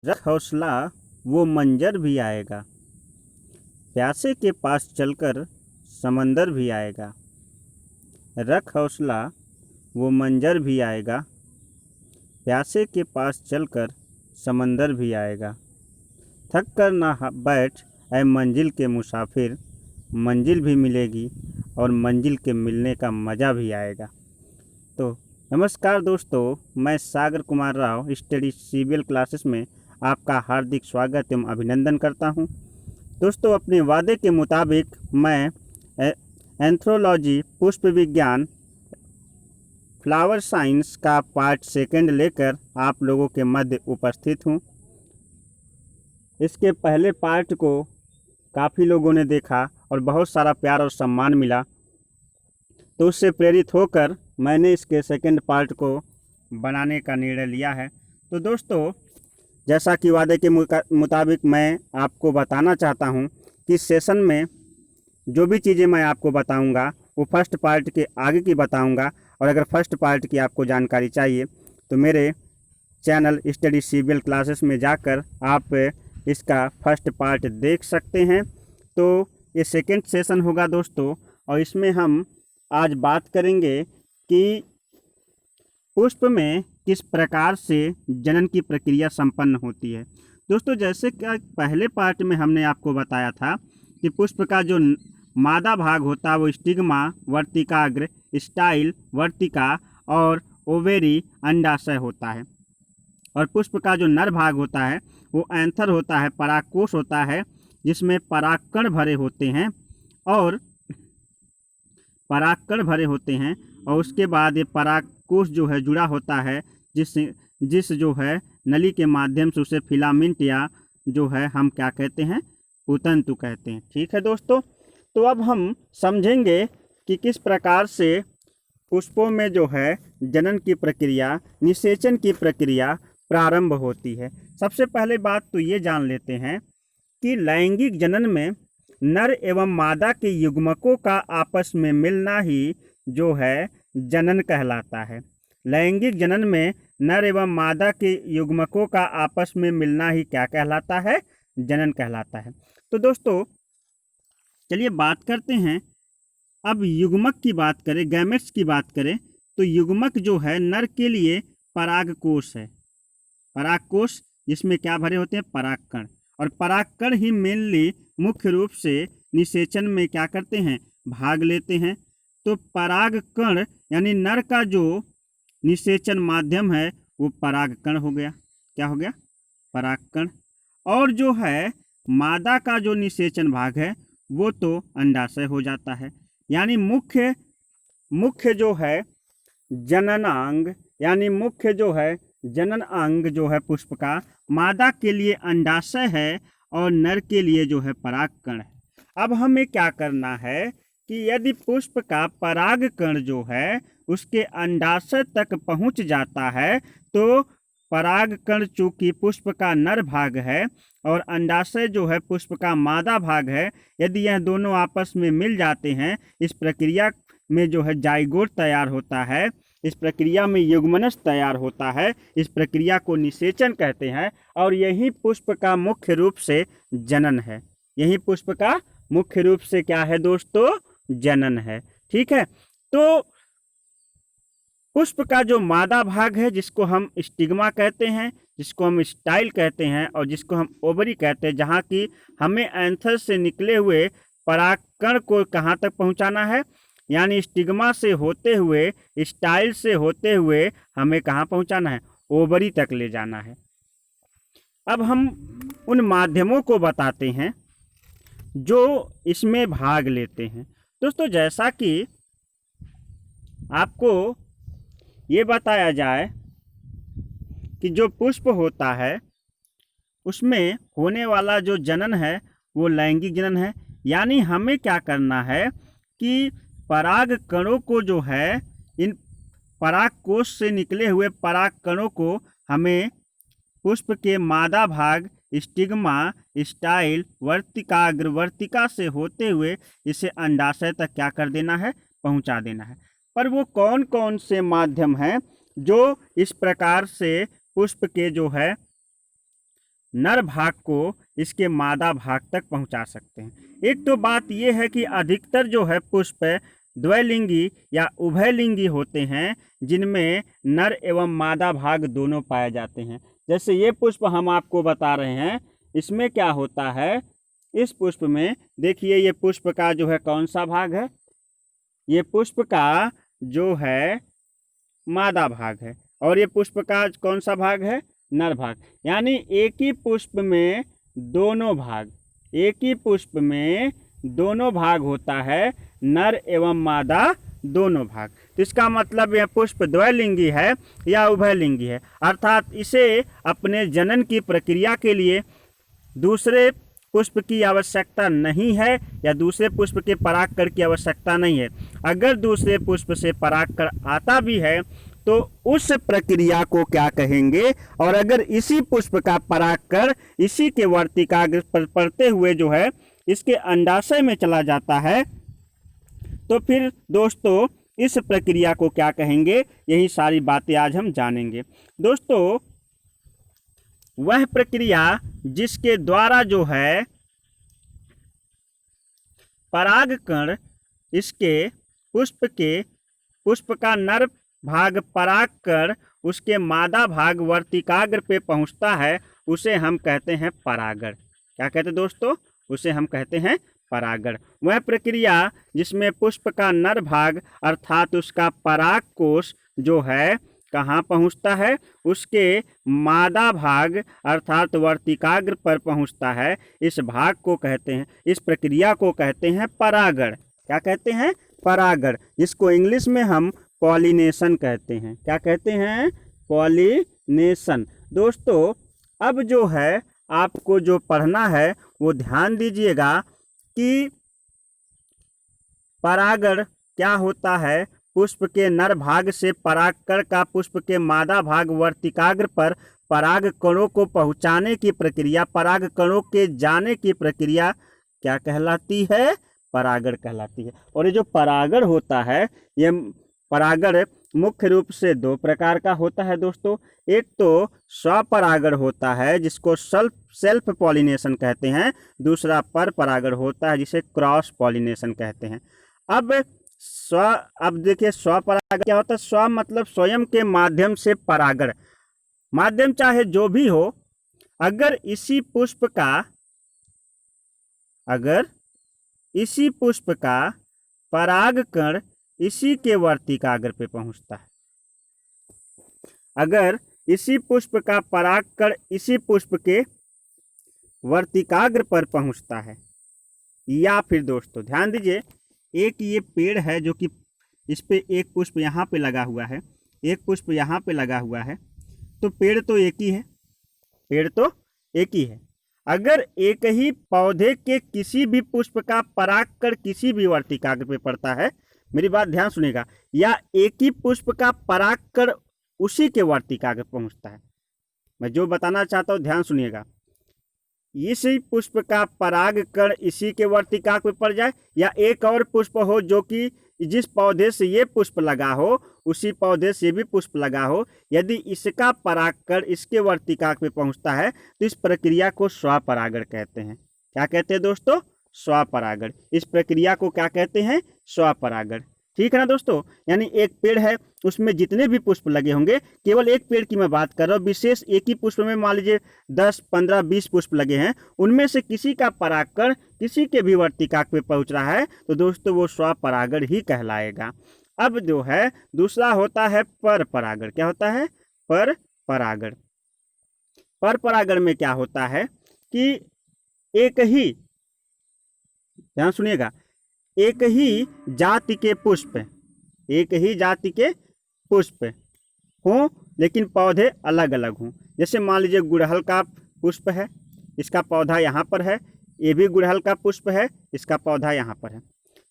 रख हौसला वो मंजर भी आएगा, प्यासे के पास चलकर समंदर भी आएगा। रख हौसला वो मंजर भी आएगा, प्यासे के पास चलकर समंदर भी आएगा। थक कर ना बैठ ऐ मंजिल के मुसाफिर, मंजिल भी मिलेगी और मंजिल के मिलने का मज़ा भी आएगा। तो नमस्कार दोस्तों, मैं Sagar Kumar Rao study CBL classes में आपका हार्दिक स्वागत एवं अभिनंदन करता हूं। दोस्तों, अपने वादे के मुताबिक मैं एंथ्रोलॉजी पुष्प विज्ञान फ्लावर साइंस का पार्ट 2 लेकर आप लोगों के मध्य उपस्थित हूं। इसके पहले पार्ट को काफ़ी लोगों ने देखा और बहुत सारा प्यार और सम्मान मिला, तो उससे प्रेरित होकर मैंने इसके 2 पार्ट को बनाने का निर्णय लिया है। तो दोस्तों, जैसा कि वादे के मुताबिक मैं आपको बताना चाहता हूं कि इस सेशन में जो भी चीज़ें मैं आपको बताऊंगा वो फर्स्ट पार्ट के आगे की बताऊंगा, और अगर फर्स्ट पार्ट की आपको जानकारी चाहिए तो मेरे चैनल स्टडी सीबीएल क्लासेस में जाकर आप इसका फर्स्ट पार्ट देख सकते हैं। तो ये 2nd सेशन होगा दोस्तों, और इसमें हम आज बात करेंगे कि पुष्प में किस प्रकार से जनन की प्रक्रिया संपन्न होती है। दोस्तों, जैसे कि पहले पार्ट में हमने आपको बताया था कि पुष्प का जो मादा भाग होता है वो स्टिग्मा, वर्तिकाग्र, स्टाइल, वर्तिका और ओवेरी अंडाशय होता है, और पुष्प का जो नर भाग होता है वो एंथर होता है, परागकोश होता है जिसमें परागकण भरे होते हैं, और और उसके बाद ये परागकोश जो है जुड़ा होता है जिस जो है नली के माध्यम से उसे फिलामेंट या जो है हम क्या कहते हैं, पुतंतु कहते हैं। ठीक है दोस्तों, तो अब हम समझेंगे कि किस प्रकार से पुष्पों में जो है जनन की प्रक्रिया, निषेचन की प्रक्रिया प्रारंभ होती है। सबसे पहले बात तो ये जान लेते हैं कि लैंगिक जनन में नर एवं मादा के युग्मकों का आपस में मिलना ही जो है जनन कहलाता है। लैंगिक जनन में नर एवं मादा के युग्मकों का आपस में मिलना ही क्या कहलाता है, जनन कहलाता है। तो दोस्तों, चलिए बात करते हैं। अब युग्मक की बात करें, गैमेट्स की बात करें, तो युग्मक जो है नर के लिए परागकोश है। परागकोश जिसमें क्या भरे होते हैं, परागकण, और परागकण ही मेनली मुख्य रूप से निषेचन में क्या करते हैं, भाग लेते हैं। तो परागकण यानी नर का जो निषेचन माध्यम है वो परागकण हो गया। क्या हो गया, परागकण। और जो है मादा का जो निषेचन भाग है वो तो अंडाशय हो जाता है। यानी मुख्य जो है जननांग, यानी मुख्य जो है जनन अंग जो है पुष्प का, मादा के लिए अंडाशय है और नर के लिए जो है परागकण है। अब हमें क्या करना है कि यदि पुष्प का परागकण जो है उसके अंडाशय तक पहुंच जाता है, तो परागकण चूंकि पुष्प का नर भाग है और अंडाशय जो है पुष्प का मादा भाग है, यदि यह दोनों आपस में मिल जाते हैं, इस प्रक्रिया में जो है जाइगोट तैयार होता है, इस प्रक्रिया में युग्मनज तैयार होता है। इस प्रक्रिया को निषेचन कहते हैं, और यही पुष्प का मुख्य रूप से जनन है। यही पुष्प का मुख्य रूप से क्या है दोस्तों, जनन है। ठीक है, तो पुष्प का जो मादा भाग है जिसको हम स्टिग्मा कहते हैं, जिसको हम स्टाइल कहते हैं, और जिसको हम ओवरी कहते हैं, जहाँ की हमें एंथर से निकले हुए परागकण को कहाँ तक पहुँचाना है, यानी स्टिग्मा से होते हुए, स्टाइल से होते हुए हमें कहाँ पहुँचाना है, ओवरी तक ले जाना है। अब हम उन माध्यमों को बताते हैं जो इसमें भाग लेते हैं। दोस्तों, जैसा कि आपको ये बताया जाए कि जो पुष्प होता है उसमें होने वाला जो जनन है वो लैंगिक जनन है। यानी हमें क्या करना है कि पराग कणों को जो है, इन परागकोश से निकले हुए पराग कणों को हमें पुष्प के मादा भाग स्टिग्मा, स्टाइल, वर्तिकाग्र, वर्तिका से होते हुए इसे अंडाशय तक क्या कर देना है, पहुंचा देना है। पर वो कौन कौन से माध्यम हैं जो इस प्रकार से पुष्प के जो है नर भाग को इसके मादा भाग तक पहुंचा सकते हैं। एक तो बात यह है कि अधिकतर जो है पुष्प द्वैलिंगी या उभयलिंगी होते हैं, जिनमें नर एवं मादा भाग दोनों पाए जाते हैं। जैसे ये पुष्प हम आपको बता रहे हैं, इसमें क्या होता है, इस पुष्प में देखिए ये पुष्प का जो है कौन सा भाग है, ये पुष्प का जो है मादा भाग है और ये पुष्प का कौन सा भाग है, नर भाग। यानी एक ही पुष्प में दोनों भाग, एक ही पुष्प में दोनों भाग होता है, नर एवं मादा दोनों भाग। तो इसका मतलब यह पुष्प द्वैलिंगी है या उभयलिंगी है, अर्थात इसे अपने जनन की प्रक्रिया के लिए दूसरे पुष्प की आवश्यकता नहीं है या दूसरे पुष्प के परागकण की आवश्यकता नहीं है। अगर दूसरे पुष्प से परागकण आता भी है तो उस प्रक्रिया को क्या कहेंगे, और अगर इसी पुष्प का परागकण इसी के वर्तिकाग्र पर पड़ते हुए जो है इसके अंडाशय में चला जाता है तो फिर दोस्तों इस प्रक्रिया को क्या कहेंगे, यही सारी बातें आज हम जानेंगे। दोस्तों वह प्रक्रिया जिसके द्वारा जो है परागकण इसके पुष्प का नर भाग परागकण उसके मादा भाग वर्तिकाग्र पे पहुंचता है, उसे हम कहते हैं परागण। क्या कहते हैं दोस्तों, उसे हम कहते हैं परागण। वह प्रक्रिया जिसमें पुष्प का नर भाग अर्थात उसका पराग कोश जो है कहाँ पहुँचता है, उसके मादा भाग अर्थात वर्तिकाग्र पर पहुँचता है, इस भाग को कहते हैं, इस प्रक्रिया को कहते हैं परागण। क्या कहते हैं, परागण, जिसको इंग्लिश में हम पॉलिनेशन कहते हैं। क्या कहते हैं, पॉलिनेशन। दोस्तों अब जो है आपको जो पढ़ना है वो ध्यान दीजिएगा कि परागण क्या होता है, पुष्प के नर भाग से परागकण का पुष्प के मादा भाग वर्तिकाग्र पर पराग कणों को पहुंचाने की प्रक्रिया, पराग कणों के जाने की प्रक्रिया क्या कहलाती है, परागण कहलाती है। और ये जो परागण होता है, ये परागण मुख्य रूप से दो प्रकार का होता है दोस्तों। एक तो स्वपरागण होता है जिसको सेल्फ पॉलिनेशन कहते हैं, दूसरा पर परागण होता है जिसे क्रॉस पॉलिनेशन कहते हैं। अब देखिए स्वपरागण क्या होता है, स्व मतलब स्वयं के माध्यम से परागण, माध्यम चाहे जो भी हो, अगर इसी पुष्प का परागकण इसी के वर्तिकाग्र पे पहुंचता है, अगर इसी पुष्प का परागकण इसी पुष्प के वर्तिकाग्र पर पहुंचता है, या फिर दोस्तों ध्यान दीजिए, एक ये पेड़ है जो कि इस पे एक पुष्प यहाँ पे लगा हुआ है, एक पुष्प यहाँ पे लगा हुआ है, तो पेड़ तो एक ही है, पेड़ तो एक ही है। अगर एक ही पौधे के किसी भी पुष्प का परागकण किसी भी वर्तिकाग्र पे पड़ता है, मेरी बात ध्यान सुनिएगा, या एक ही पुष्प का परागकण उसी के वर्तिकाग्र पहुंचता है, मैं जो बताना चाहता हूँ ध्यान सुनिएगा, इसी पुष्प का परागकण इसी के वर्तिकाग्र पे पड़ जाए, या एक और पुष्प हो जो कि जिस पौधे से ये पुष्प लगा हो उसी पौधे से भी पुष्प लगा हो, यदि इसका परागकण इसके वर्तिकाग्र पे पहुंचता है तो इस प्रक्रिया को स्वपरागण कहते हैं। क्या कहते हैं दोस्तों, स्वपरागण। इस प्रक्रिया को क्या कहते हैं, स्वपरागण। ठीक है ना दोस्तों, यानी एक पेड़ है उसमें जितने भी पुष्प लगे होंगे, केवल एक पेड़ की मैं बात कर रहा हूँ, विशेष एक ही पुष्प में मान लीजिए 10, 15, 20 पुष्प लगे हैं, उनमें से किसी का परागकण किसी के भी वर्तिकाग्र पे पहुंच रहा है तो दोस्तों वो स्वपरागण ही कहलाएगा। अब जो है दूसरा होता है पर परागण। क्या होता है, पर परागण। पर परागण में क्या होता है कि एक ही, ध्यान सुनिएगा, एक ही जाति के पुष्प हों लेकिन पौधे अलग अलग हों। जैसे मान लीजिए गुड़हल का पुष्प है, इसका पौधा यहाँ पर है, ये भी गुड़हल का पुष्प है, इसका पौधा यहाँ पर है,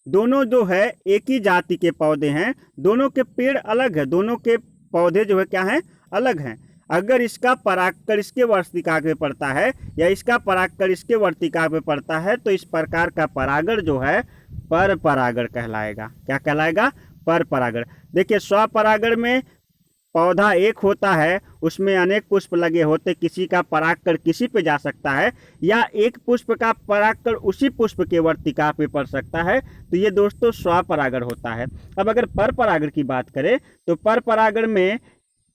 दोनों जो है एक ही जाति के पौधे हैं, दोनों के पेड़ अलग है, दोनों के पौधे जो है क्या हैं, अलग हैं। अगर इसका परागकण इसके वर्तिकाग्र पे पड़ता है या इसका परागकण इसके वर्तिकाग्र पे पड़ता है तो इस प्रकार का परागण जो है पर परागण कहलाएगा। क्या कहलाएगा, पर परागण। देखिए स्वपरागण में पौधा एक होता है, उसमें अनेक पुष्प लगे होते, किसी का परागकण किसी पे जा सकता है, या एक पुष्प का परागकण उसी पुष्प के वर्तिका पे पड़ सकता है, तो ये दोस्तों स्वपरागण होता है। अब अगर पर परागण की बात करें तो पर परागण में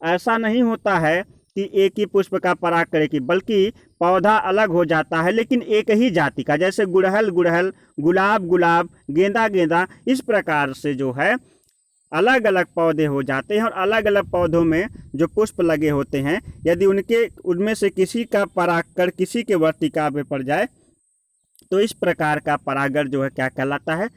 ऐसा नहीं होता है कि एक ही पुष्प का परागकण की, बल्कि पौधा अलग हो जाता है लेकिन एक ही जाति का, जैसे गुड़हल गुड़हल, गुलाब गुलाब, गेंदा गेंदा, इस प्रकार से जो है अलग अलग पौधे हो जाते हैं। और अलग अलग पौधों में जो पुष्प लगे होते हैं, यदि उनमें से किसी का परागकण किसी के वर्तिका पे पड़ जाए तो इस प्रकार का परागण जो है क्या कहलाता है,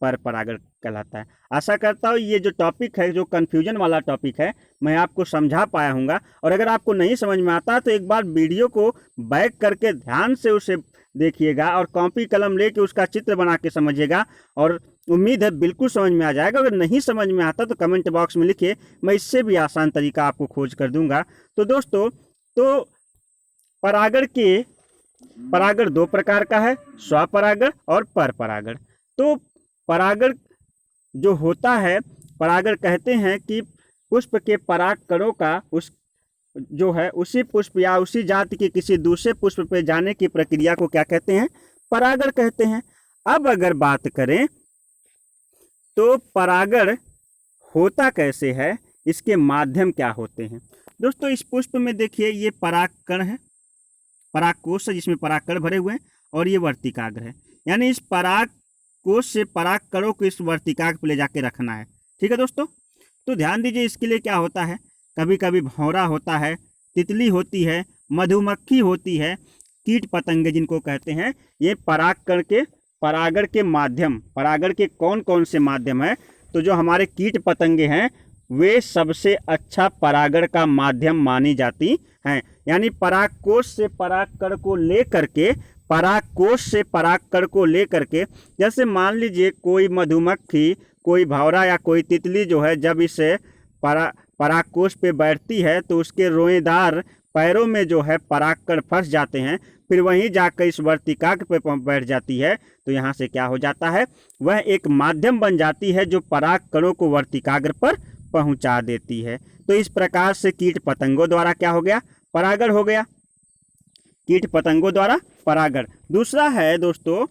पर परागण कहलाता है। आशा करता हूँ ये जो टॉपिक है, जो कन्फ्यूजन वाला टॉपिक है, मैं आपको समझा पाया हूँगा। और अगर आपको नहीं समझ में आता तो एक बार वीडियो को बैक करके ध्यान से उसे देखिएगा और कॉपी कलम लेके उसका चित्र बना के समझिएगा, और उम्मीद है बिल्कुल समझ में आ जाएगा। अगर नहीं समझ में आता तो कमेंट बॉक्स में लिखिए, मैं इससे भी आसान तरीका आपको खोज कर दूंगा। तो दोस्तों, तो परागण दो प्रकार का है, स्वपरागण और पर परागण। तो परागण जो होता है, परागण कहते हैं कि पुष्प के परागकणों का जो है उसी पुष्प या उसी जाति के किसी दूसरे पुष्प पे जाने की प्रक्रिया को क्या कहते हैं, परागण कहते हैं। अब अगर बात करें तो परागण होता कैसे है, इसके माध्यम क्या होते हैं। दोस्तों, इस पुष्प में देखिए ये परागकण है, परागकोश है जिसमें परागकण भरे हुए हैं, और ये वर्तिकाग्र है। यानी इस परागकोश से परागकणों को इस वर्तिकाग्र पर ले जाके रखना है। ठीक है दोस्तों, तो ध्यान दीजिए, इसके लिए क्या होता है, कभी कभी भौरा होता है, तितली होती है, मधुमक्खी होती है, कीट पतंगे जिनको कहते हैं, ये परागकण के परागण के माध्यम, परागण के कौन कौन से माध्यम है, तो जो हमारे कीट पतंगे हैं वे सबसे अच्छा परागण का माध्यम मानी जाती हैं। यानी परागकोश से परागकण को लेकर के, परागकोश से परागकण को लेकर के, जैसे मान लीजिए कोई मधुमक्खी, कोई भौरा या कोई तितली जो है जब इसे परागकोश पे बैठती है तो उसके रोएदार पैरों में जो है परागकण फंस जाते हैं, फिर वहीं जाकर इस वर्तिकाग्र पे बैठ जाती है, तो यहाँ से क्या हो जाता है, वह एक माध्यम बन जाती है जो परागकणों को वर्तिकाग्र पर पहुंचा देती है। तो इस प्रकार से कीट पतंगों द्वारा क्या हो गया, परागण हो गया, कीट पतंगों द्वारा परागण। दूसरा है दोस्तों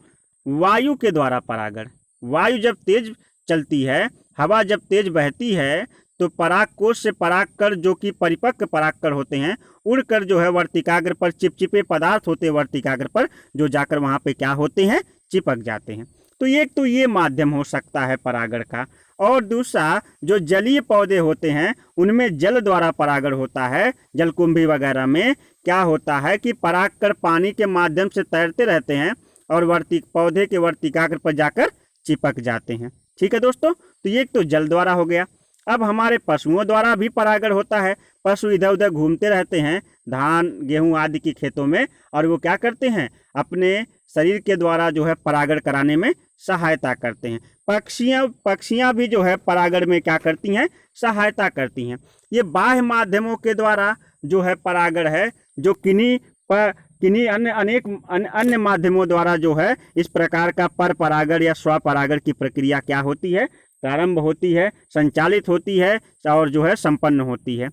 वायु के द्वारा परागण। वायु जब तेज चलती है, हवा जब तेज बहती है, तो परागकोश से परागकण जो कि परिपक्व परागकण होते हैं, उड़कर जो है वर्तिकाग्र पर, चिपचिपे पदार्थ होते हैं वर्तिकाग्र पर, जो जाकर वहां पे क्या होते हैं, चिपक जाते हैं। तो एक तो ये माध्यम हो सकता है परागण का। और दूसरा, जो जलीय पौधे होते हैं उनमें जल द्वारा परागण होता है। जलकुंभी वगैरह में क्या होता है कि परागकण पानी के माध्यम से तैरते रहते हैं और पौधे के वर्तिकाग्र पर जाकर चिपक जाते हैं। ठीक है दोस्तों, तो ये एक तो जल द्वारा हो गया। अब हमारे पशुओं द्वारा भी परागण होता है। पशु इधर उधर घूमते रहते हैं धान गेहूं आदि के खेतों में, और वो क्या करते हैं, अपने शरीर के द्वारा जो है परागण कराने में सहायता करते हैं। पक्षियां भी जो है परागण में क्या करती हैं, सहायता करती हैं। ये बाह्य माध्यमों के द्वारा जो है परागण है, जो किन्हीं अन्य माध्यमों द्वारा जो है इस प्रकार का पर परागण या स्वपरागण की प्रक्रिया क्या होती है, प्रारंभ होती है, संचालित होती है और जो है संपन्न होती है।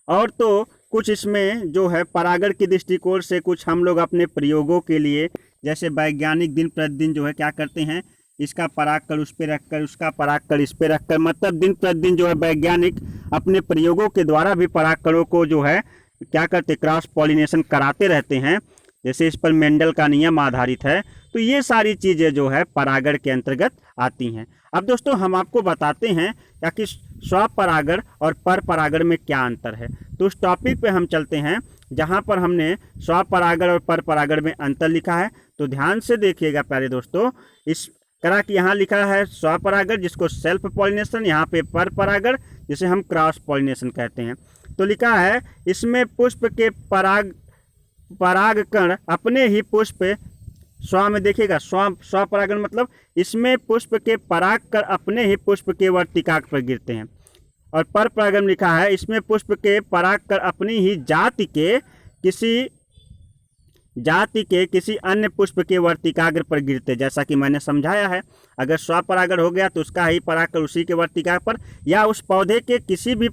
और तो कुछ इसमें जो है परागण की दृष्टिकोण से कुछ हम लोग अपने प्रयोगों के लिए, जैसे वैज्ञानिक दिन प्रतिदिन जो है क्या करते हैं, इसका परागकण उस पर रखकर, उसका परागकण इस पर रखकर, मतलब दिन प्रतिदिन जो है वैज्ञानिक अपने प्रयोगों के द्वारा भी परागकणों को जो है क्या करते, क्रॉस पॉलिनेशन कराते रहते हैं। जैसे इस पर मेंडल का नियम आधारित है। तो ये सारी चीज़ें जो है परागण के अंतर्गत आती हैं। अब दोस्तों हम आपको बताते हैं कि स्वपरागण और पर परागण में क्या अंतर है। तो उस टॉपिक पे हम चलते हैं जहाँ पर हमने स्वपरागण और पर परागण में अंतर लिखा है। तो ध्यान से देखिएगा प्यारे दोस्तों, इस तरह की यहाँ लिखा है स्वपरागण जिसको सेल्फ पॉलिनेशन, यहाँ पे पर परागण जिसे हम क्रॉस पॉलिनेशन कहते हैं। तो लिखा है इसमें पुष्प के परागकण अपने ही पुष्प, स्व में देखिएगा, स्वपरागण मतलब इसमें पुष्प के परागकण अपने ही पुष्प के वर्तिकाग्र पर गिरते हैं। और पर परागण लिखा है इसमें पुष्प के परागकण अपनी ही जाति के जाति के किसी अन्य पुष्प के वर्तिकाग्र पर गिरते, जैसा कि मैंने समझाया है। अगर स्वपरागण हो गया तो उसका ही परागकण उसी के वर्तिका पर, या उस पौधे के किसी भी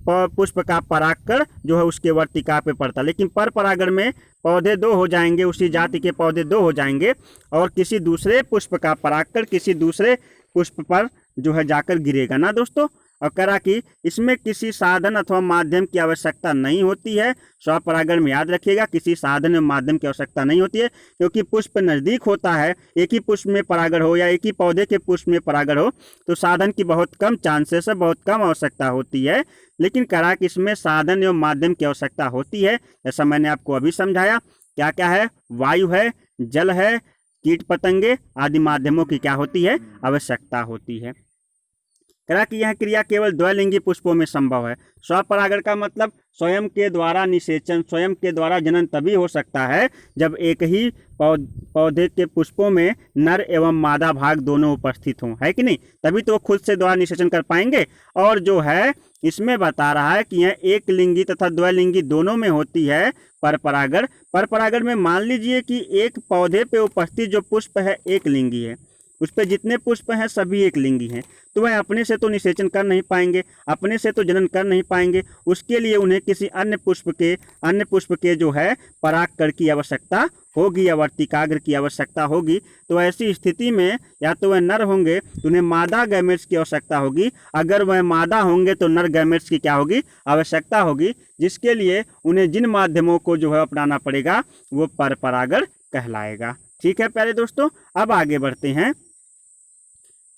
पुष्प का परागकण जो है उसके वर्तिका पे पड़ता। लेकिन पर परागण में पौधे दो हो जाएंगे, उसी जाति के पौधे दो हो जाएंगे, और किसी दूसरे पुष्प का परागकण किसी दूसरे पुष्प पर जो है जाकर गिरेगा ना दोस्तों। और करा कि इसमें किसी साधन अथवा माध्यम की आवश्यकता नहीं होती है। स्वपरागण में याद रखिएगा, किसी साधन और माध्यम की आवश्यकता नहीं होती है, क्योंकि पुष्प नज़दीक होता है। एक ही पुष्प में परागण हो या एक ही पौधे के पुष्प में परागण हो तो साधन की बहुत कम चांसेस है, बहुत कम आवश्यकता होती है। लेकिन करा कि इसमें साधन एवं माध्यम की आवश्यकता होती है, जैसा मैंने आपको अभी समझाया। क्या क्या है? वायु है, जल है, कीट पतंगे आदि माध्यमों की क्या होती है? आवश्यकता होती है। करा कि यह क्रिया केवल द्वैलिंगी पुष्पों में संभव है। स्वपरागण का मतलब स्वयं के द्वारा निषेचन, स्वयं के द्वारा जनन तभी हो सकता है जब एक ही पौधे के पुष्पों में नर एवं मादा भाग दोनों उपस्थित हों, है कि नहीं? तभी तो वो खुद से द्वारा निषेचन कर पाएंगे। और जो है इसमें बता रहा है कि यह एक लिंगी तथा द्वैलिंगी दोनों में होती है पर परागण। पर परागण में मान लीजिए कि एक पौधे पे उपस्थित जो पुष्प है एक लिंगी है, उस पर जितने पुष्प हैं सभी एक लिंगी हैं, तो वह अपने से तो निषेचन कर नहीं पाएंगे, अपने से तो जनन कर नहीं पाएंगे। उसके लिए उन्हें किसी अन्य पुष्प के जो है परागकण की आवश्यकता होगी या वर्तिकाग्र की आवश्यकता होगी। तो ऐसी स्थिति में या तो वह नर होंगे तो उन्हें मादा गैमेट्स की आवश्यकता होगी, अगर वह मादा होंगे तो नर गैमेट्स की क्या होगी? आवश्यकता होगी, जिसके लिए उन्हें जिन माध्यमों को जो है अपनाना पड़ेगा वो पर परागण कहलाएगा। ठीक है प्यारे दोस्तों, अब आगे बढ़ते हैं।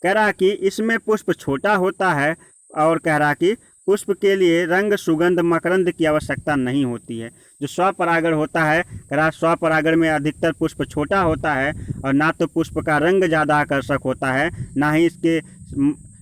कह रहा कि इसमें पुष्प छोटा होता है और कह रहा कि पुष्प के लिए रंग, सुगंध, मकरंद की आवश्यकता नहीं होती है। जो स्वपरागण होता है, कह रहा स्वपरागण में अधिकतर पुष्प छोटा होता है और ना तो पुष्प का रंग ज़्यादा आकर्षक होता है, ना ही इसके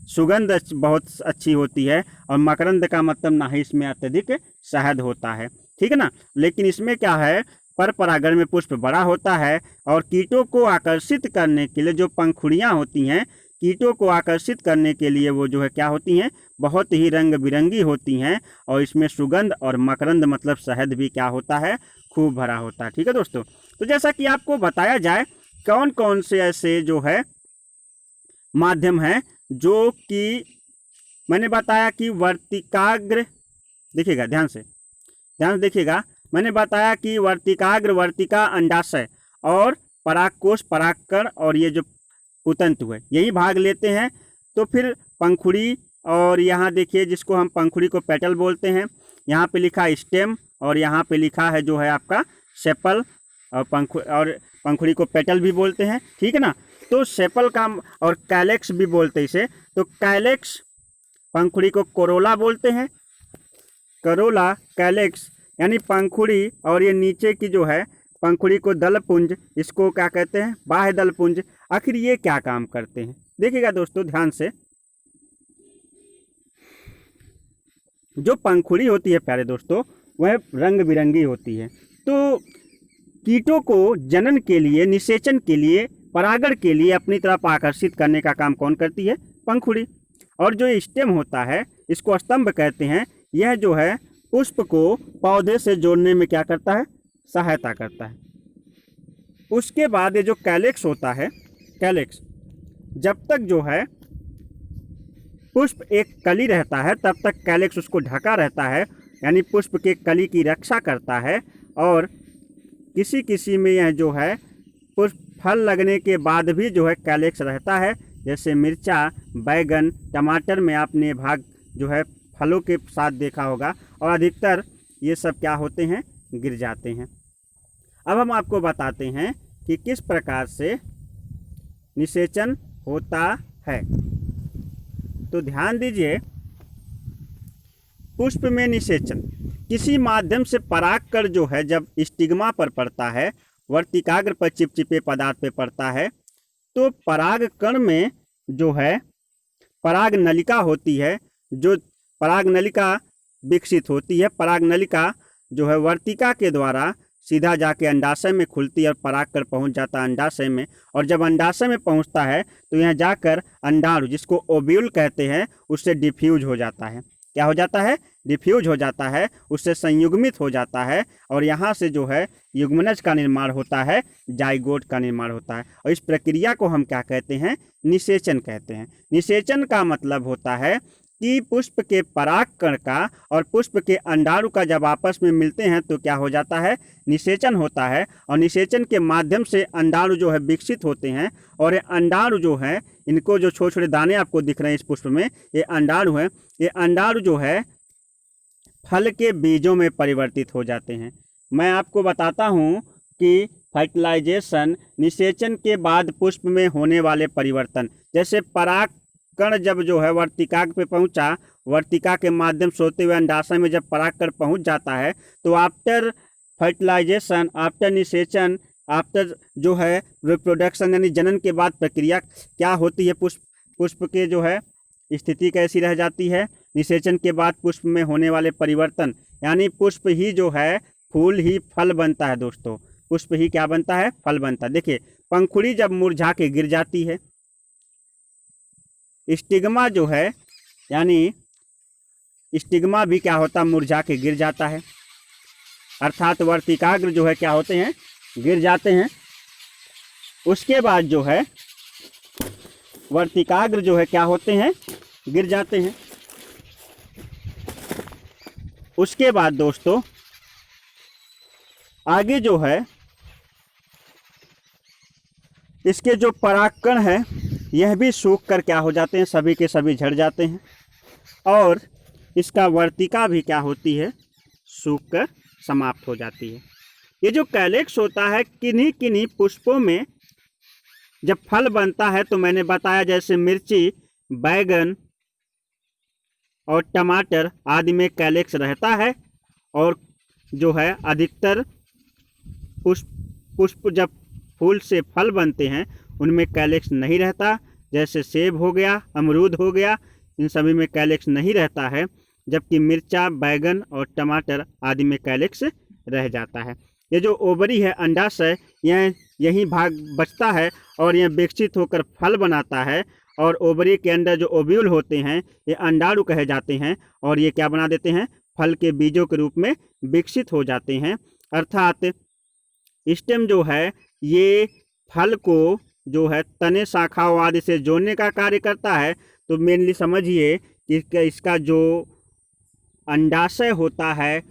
सुगंध बहुत अच्छी होती है, और मकरंद का मतलब ना ही इसमें अत्यधिक शहद होता है। ठीक है ना? लेकिन इसमें क्या है, पर परागण में पुष्प बड़ा होता है और कीटों को आकर्षित करने के लिए जो पंखुड़ियाँ होती हैं, कीटों को आकर्षित करने के लिए वो जो है क्या होती हैं? बहुत ही रंग बिरंगी होती हैं, और इसमें सुगंध और मकरंद मतलब शहद भी क्या होता है? खूब भरा होता है। ठीक है दोस्तों, तो जैसा कि आपको बताया जाए कौन कौन से ऐसे जो है माध्यम हैं जो कि मैंने बताया कि वर्तिकाग्र, देखिएगा ध्यान से देखिएगा, मैंने बताया कि वर्तिकाग्र, वर्तिका, अंडाशय और परागकोश, परागकण और ये जो पुतंतु है यही भाग लेते हैं। तो फिर पंखुड़ी, और यहाँ देखिए जिसको हम पंखुड़ी को पेटल बोलते हैं, यहाँ पे लिखा स्टेम और यहाँ पे लिखा है जो है आपका सेपल, और पंखुड़ी को पेटल भी बोलते हैं। ठीक है ना? तो सेपल का और कैलेक्स भी बोलते हैं इसे। तो कैलेक्स, पंखुड़ी को कोरोला बोलते हैं, करोला, कैलेक्स यानी पंखुड़ी, और ये नीचे की जो है पंखुड़ी को दलपुंज, इसको क्या कहते हैं? बाह्य दलपुंज। आखिर ये क्या काम करते हैं? देखिएगा दोस्तों ध्यान से, जो पंखुड़ी होती है प्यारे दोस्तों वह रंग बिरंगी होती है। तो कीटों को जनन के लिए, निषेचन के लिए, परागण के लिए अपनी तरफ आकर्षित करने का काम कौन करती है? पंखुड़ी। और जो स्टेम होता है इसको स्तंभ कहते हैं, यह जो है पुष्प को पौधे से जोड़ने में क्या करता है? सहायता करता है। उसके बाद ये जो कैलेक्स होता है, कैलेक्स जब तक जो है पुष्प एक कली रहता है तब तक कैलेक्स उसको ढका रहता है, यानी पुष्प के कली की रक्षा करता है। और किसी किसी में यह जो है पुष्प फल लगने के बाद भी जो है कैलेक्स रहता है, जैसे मिर्चा, बैगन, टमाटर में आपने भाग जो है फलों के साथ देखा होगा, और अधिकतर ये सब क्या होते हैं? गिर जाते हैं। अब हम आपको बताते हैं कि किस प्रकार से निषेचन होता है। तो ध्यान दीजिए, पुष्प में निषेचन, किसी माध्यम से परागकण जो है जब स्टिग्मा पर पड़ता है, वर्तिकाग्र पर चिपचिपे पदार्थ पे पड़ता है, तो परागकण में जो है पराग नलिका होती है, जो पराग नलिका विकसित होती है। पराग नलिका जो है वर्तिका के द्वारा सीधा जाके अंडाशय में खुलती है और परागकण पहुंच जाता है अंडाशय में, और जब अंडाशय में पहुंचता है तो यहाँ जाकर अंडाणु, जिसको ओव्यूल कहते हैं, उससे डिफ्यूज हो जाता है। क्या हो जाता है? डिफ्यूज हो जाता है, उससे संयुग्मित हो जाता है और यहाँ से जो है युग्मनज का निर्माण होता है, जाइगोट का निर्माण होता है। और इस प्रक्रिया को हम क्या कहते हैं? निषेचन कहते हैं। निषेचन का मतलब होता है कि पुष्प के परागकण का और पुष्प के अंडाणु का जब आपस में मिलते हैं तो क्या हो जाता है? निषेचन होता है। और निषेचन के माध्यम से अंडाणु जो है विकसित होते हैं और ये अंडाणु जो है, इनको जो छोटे छोटे दाने आपको दिख रहे हैं इस पुष्प में, ये अंडाणु है। ये अंडाणु जो है फल के बीजों में परिवर्तित हो जाते हैं। मैं आपको बताता हूँ कि फर्टिलाइजेशन, निषेचन के बाद पुष्प में होने वाले परिवर्तन, जैसे पराग कण जब जो है वर्तिकाग्र पे पहुंचा, वर्तिका के माध्यम से होते हुए अंडाशय में जब परागकण पहुंच जाता है तो आफ्टर फर्टिलाइजेशन, आफ्टर निषेचन, आफ्टर जो है रिप्रोडक्शन यानी जनन के बाद प्रक्रिया क्या होती है? पुष्प के जो है स्थिति कैसी रह जाती है? निषेचन के बाद पुष्प में होने वाले परिवर्तन, यानी पुष्प ही जो है फूल ही फल बनता है दोस्तों। पुष्प ही क्या बनता है? फल बनता है। देखिए, पंखुड़ी जब मुरझा के गिर जाती है, स्टिग्मा जो है यानी स्टिग्मा भी क्या होता है? मुरझा के गिर जाता है, अर्थात वर्तिकाग्र जो है क्या होते हैं? गिर जाते हैं। उसके बाद जो है वर्तिकाग्र जो है क्या होते हैं? गिर जाते हैं। उसके बाद दोस्तों आगे जो है इसके जो परागकण है यह भी सूख कर क्या हो जाते हैं? सभी के सभी झड़ जाते हैं और इसका वर्तिका भी क्या होती है? सूख कर समाप्त हो जाती है। ये जो कैलेक्स होता है, किन्हीं किन्हीं पुष्पों में जब फल बनता है तो मैंने बताया जैसे मिर्ची, बैगन और टमाटर आदि में कैलेक्स रहता है। और जो है अधिकतर पुष्प जब फूल से फल बनते हैं उनमें कैलेक्स नहीं रहता, जैसे सेब हो गया, अमरूद हो गया, इन सभी में कैलेक्स नहीं रहता है, जबकि मिर्चा, बैगन और टमाटर आदि में कैलेक्स रह जाता है। ये जो ओवरी है, अंडाशय, यह यही भाग बचता है और यह विकसित होकर फल बनाता है। और ओवरी के अंदर जो ओव्यूल होते हैं ये अंडाणु कहे जाते हैं और ये क्या बना देते हैं? फल के बीजों के रूप में विकसित हो जाते हैं। अर्थात स्टेम जो है ये फल को जो है तने, शाखाओं आदि से जोड़ने का कार्य करता है। तो मेनली समझिए कि इसका जो अंडाशय होता है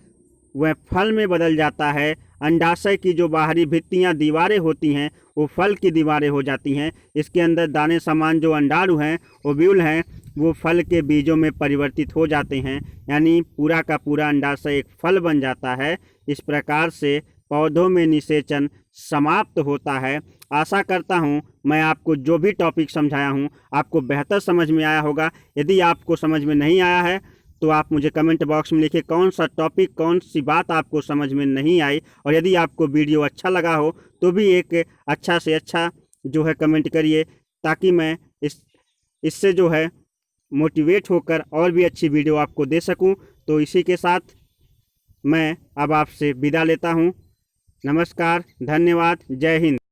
वह फल में बदल जाता है। अंडाशय की जो बाहरी भित्तियां, दीवारें होती हैं वो फल की दीवारें हो जाती हैं। इसके अंदर दाने समान जो अंडाणु हैं, ओव्यूल हैं, वो फल के बीजों में परिवर्तित हो जाते हैं, यानी पूरा का पूरा अंडाशय एक फल बन जाता है। इस प्रकार से पौधों में निषेचन समाप्त होता है। आशा करता हूँ मैं आपको जो भी टॉपिक समझाया हूँ आपको बेहतर समझ में आया होगा। यदि आपको समझ में नहीं आया है तो आप मुझे कमेंट बॉक्स में लिखिए कौन सा टॉपिक, कौन सी बात आपको समझ में नहीं आई। और यदि आपको वीडियो अच्छा लगा हो तो भी एक अच्छा से अच्छा जो है कमेंट करिए, ताकि मैं इससे जो है मोटिवेट होकर और भी अच्छी वीडियो आपको दे सकूं। तो इसी के साथ मैं अब आपसे विदा लेता हूं। नमस्कार, धन्यवाद, जय हिंद।